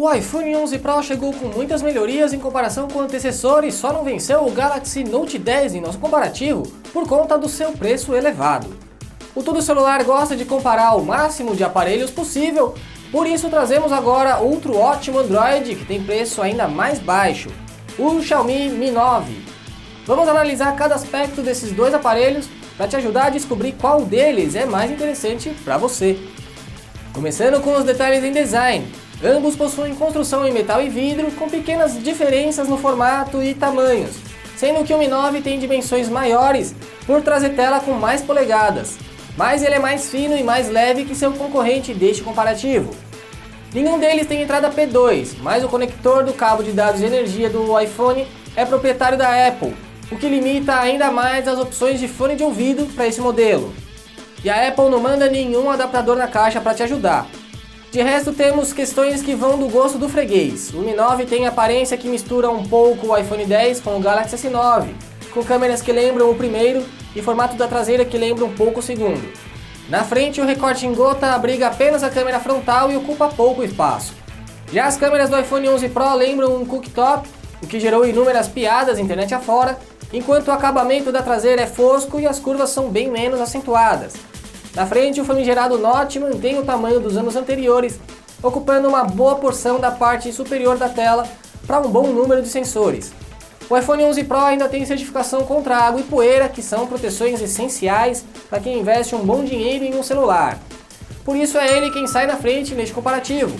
O iPhone 11 Pro chegou com muitas melhorias em comparação com o antecessor e só não venceu o Galaxy Note 10 em nosso comparativo por conta do seu preço elevado. O Tudo Celular gosta de comparar o máximo de aparelhos possível, por isso trazemos agora outro ótimo Android que tem preço ainda mais baixo, o Xiaomi Mi 9. Vamos analisar cada aspecto desses dois aparelhos para te ajudar a descobrir qual deles é mais interessante para você. Começando com os detalhes em design. Ambos possuem construção em metal e vidro, com pequenas diferenças no formato e tamanhos, sendo que o Mi 9 tem dimensões maiores por trazer tela com mais polegadas, mas ele é mais fino e mais leve que seu concorrente deste comparativo. Nenhum deles tem entrada P2, mas o conector do cabo de dados de energia do iPhone é proprietário da Apple, o que limita ainda mais as opções de fone de ouvido para esse modelo. E a Apple não manda nenhum adaptador na caixa para te ajudar. De resto, temos questões que vão do gosto do freguês. O Mi 9 tem aparência que mistura um pouco o iPhone X com o Galaxy S9, com câmeras que lembram o primeiro e formato da traseira que lembra um pouco o segundo. Na frente, o recorte em gota abriga apenas a câmera frontal e ocupa pouco espaço. Já as câmeras do iPhone 11 Pro lembram um cooktop, o que gerou inúmeras piadas internet afora, enquanto o acabamento da traseira é fosco e as curvas são bem menos acentuadas. Na frente, o famigerado Note mantém o tamanho dos anos anteriores, ocupando uma boa porção da parte superior da tela para um bom número de sensores. O iPhone 11 Pro ainda tem certificação contra água e poeira, que são proteções essenciais para quem investe um bom dinheiro em um celular. Por isso é ele quem sai na frente neste comparativo.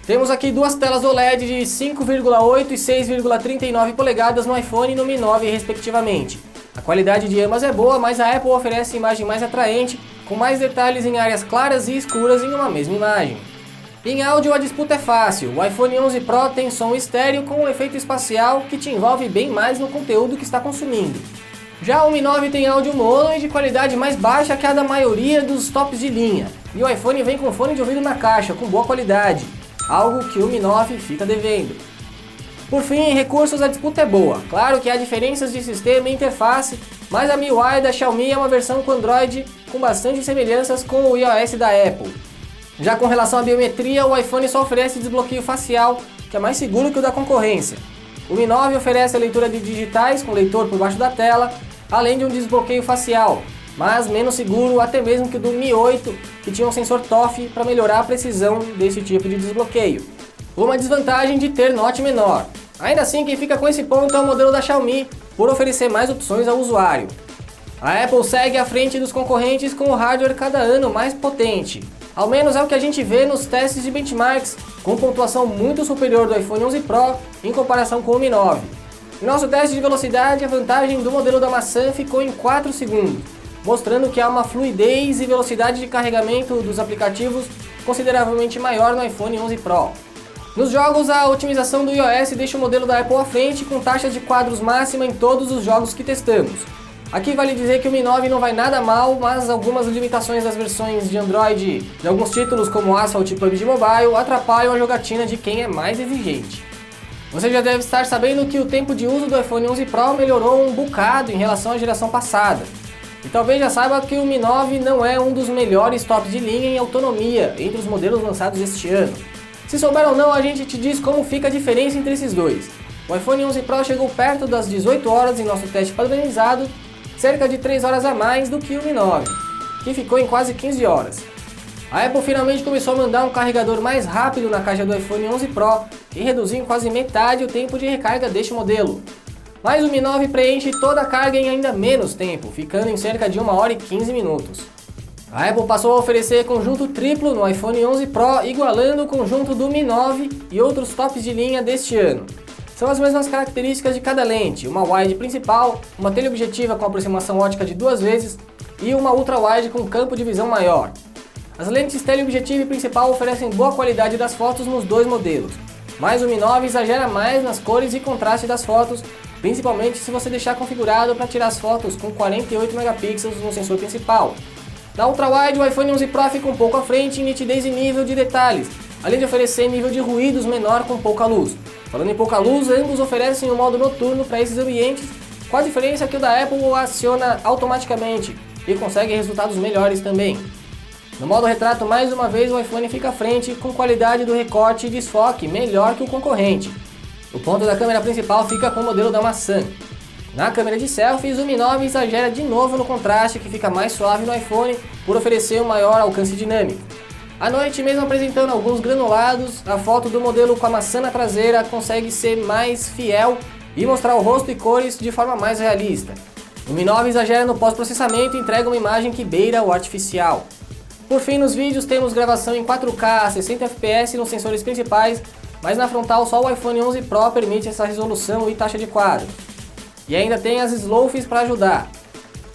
Temos aqui duas telas OLED de 5,8 e 6,39 polegadas no iPhone e no Mi 9 respectivamente. A qualidade de ambas é boa, mas a Apple oferece imagem mais atraente, com mais detalhes em áreas claras e escuras em uma mesma imagem. Em áudio a disputa é fácil, o iPhone 11 Pro tem som estéreo com um efeito espacial que te envolve bem mais no conteúdo que está consumindo. Já o Mi 9 tem áudio mono e de qualidade mais baixa que a da maioria dos tops de linha, e o iPhone vem com fone de ouvido na caixa, com boa qualidade, algo que o Mi 9 fica devendo. Por fim, em recursos a disputa é boa. Claro que há diferenças de sistema e interface, mas a MIUI da Xiaomi é uma versão com Android com bastante semelhanças com o iOS da Apple. Já com relação à biometria, o iPhone só oferece desbloqueio facial, que é mais seguro que o da concorrência. O Mi 9 oferece a leitura de digitais com leitor por baixo da tela, além de um desbloqueio facial, mas menos seguro até mesmo que o do Mi 8, que tinha um sensor TOF para melhorar a precisão desse tipo de desbloqueio. Uma desvantagem de ter Note menor. Ainda assim, quem fica com esse ponto é o modelo da Xiaomi, por oferecer mais opções ao usuário. A Apple segue à frente dos concorrentes com o hardware cada ano mais potente. Ao menos é o que a gente vê nos testes de benchmarks, com pontuação muito superior do iPhone 11 Pro em comparação com o Mi 9. Em nosso teste de velocidade, a vantagem do modelo da maçã ficou em 4 segundos, mostrando que há uma fluidez e velocidade de carregamento dos aplicativos consideravelmente maior no iPhone 11 Pro. Nos jogos, a otimização do iOS deixa o modelo da Apple à frente, com taxa de quadros máxima em todos os jogos que testamos. Aqui vale dizer que o Mi 9 não vai nada mal, mas algumas limitações das versões de Android de alguns títulos, como Asphalt e PUBG Mobile, atrapalham a jogatina de quem é mais exigente. Você já deve estar sabendo que o tempo de uso do iPhone 11 Pro melhorou um bocado em relação à geração passada. E talvez já saiba que o Mi 9 não é um dos melhores tops de linha em autonomia entre os modelos lançados este ano. Se souber ou não, a gente te diz como fica a diferença entre esses dois. O iPhone 11 Pro chegou perto das 18 horas em nosso teste padronizado, cerca de 3 horas a mais do que o Mi 9, que ficou em quase 15 horas. A Apple finalmente começou a mandar um carregador mais rápido na caixa do iPhone 11 Pro, que reduziu em quase metade o tempo de recarga deste modelo. Mas o Mi 9 preenche toda a carga em ainda menos tempo, ficando em cerca de 1 hora e 15 minutos. A Apple passou a oferecer conjunto triplo no iPhone 11 Pro, igualando o conjunto do Mi 9 e outros tops de linha deste ano. São as mesmas características de cada lente, uma wide principal, uma teleobjetiva com aproximação ótica de 2 vezes e uma ultra-wide com campo de visão maior. As lentes teleobjetiva e principal oferecem boa qualidade das fotos nos dois modelos, mas o Mi 9 exagera mais nas cores e contraste das fotos, principalmente se você deixar configurado para tirar as fotos com 48 megapixels no sensor principal. Na ultra-wide, o iPhone 11 Pro fica um pouco à frente em nitidez e nível de detalhes, além de oferecer nível de ruídos menor com pouca luz. Falando em pouca luz, ambos oferecem um modo noturno para esses ambientes, com a diferença que o da Apple o aciona automaticamente e consegue resultados melhores também. No modo retrato, mais uma vez, o iPhone fica à frente com qualidade do recorte e desfoque melhor que o concorrente. O ponto da câmera principal fica com o modelo da maçã. Na câmera de selfies, o Mi 9 exagera de novo no contraste, que fica mais suave no iPhone por oferecer um maior alcance dinâmico. À noite, mesmo apresentando alguns granulados, a foto do modelo com a maçã na traseira consegue ser mais fiel e mostrar o rosto e cores de forma mais realista. O Mi 9 exagera no pós-processamento e entrega uma imagem que beira o artificial. Por fim, nos vídeos temos gravação em 4K a 60 fps nos sensores principais, mas na frontal só o iPhone 11 Pro permite essa resolução e taxa de quadros. E ainda tem as Slowfis para ajudar.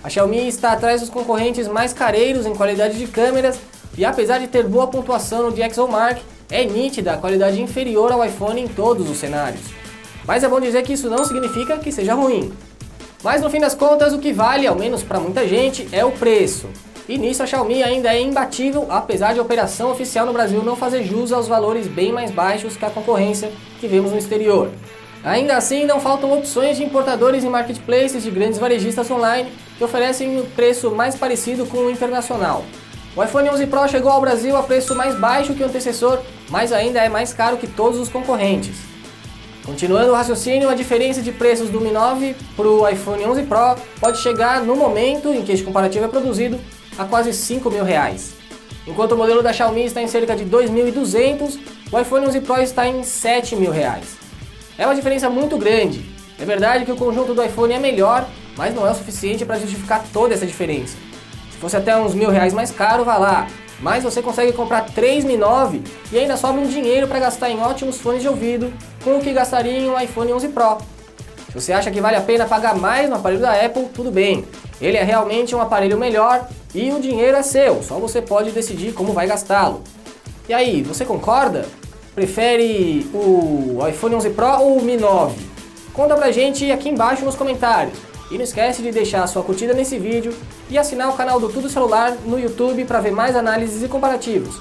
A Xiaomi está atrás dos concorrentes mais careiros em qualidade de câmeras e apesar de ter boa pontuação no DxOMark, é nítida a qualidade inferior ao iPhone em todos os cenários. Mas é bom dizer que isso não significa que seja ruim. Mas no fim das contas, o que vale, ao menos para muita gente, é o preço. E nisso a Xiaomi ainda é imbatível, apesar de a operação oficial no Brasil não fazer jus aos valores bem mais baixos que a concorrência que vemos no exterior. Ainda assim, não faltam opções de importadores e marketplaces de grandes varejistas online que oferecem um preço mais parecido com o internacional. O iPhone 11 Pro chegou ao Brasil a preço mais baixo que o antecessor, mas ainda é mais caro que todos os concorrentes. Continuando o raciocínio, a diferença de preços do Mi 9 para o iPhone 11 Pro pode chegar, no momento em que este comparativo é produzido, a quase R$5.000. Enquanto o modelo da Xiaomi está em cerca de R$2.200, o iPhone 11 Pro está em R$7.000. É uma diferença muito grande. É verdade que o conjunto do iPhone é melhor, mas não é o suficiente para justificar toda essa diferença. Se fosse até uns R$1.000 mais caro, vá lá. Mas você consegue comprar 3 Mi 9 e ainda sobra um dinheiro para gastar em ótimos fones de ouvido, com o que gastaria em um iPhone 11 Pro. Se você acha que vale a pena pagar mais no aparelho da Apple, tudo bem. Ele é realmente um aparelho melhor e o dinheiro é seu, só você pode decidir como vai gastá-lo. E aí, você concorda? Prefere o iPhone 11 Pro ou o Mi 9? Conta pra gente aqui embaixo nos comentários. E não esquece de deixar a sua curtida nesse vídeo e assinar o canal do Tudo Celular no YouTube para ver mais análises e comparativos.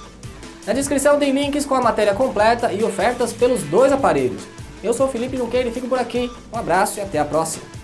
Na descrição tem links com a matéria completa e ofertas pelos dois aparelhos. Eu sou o Felipe Junqueira e fico por aqui. Um abraço e até a próxima.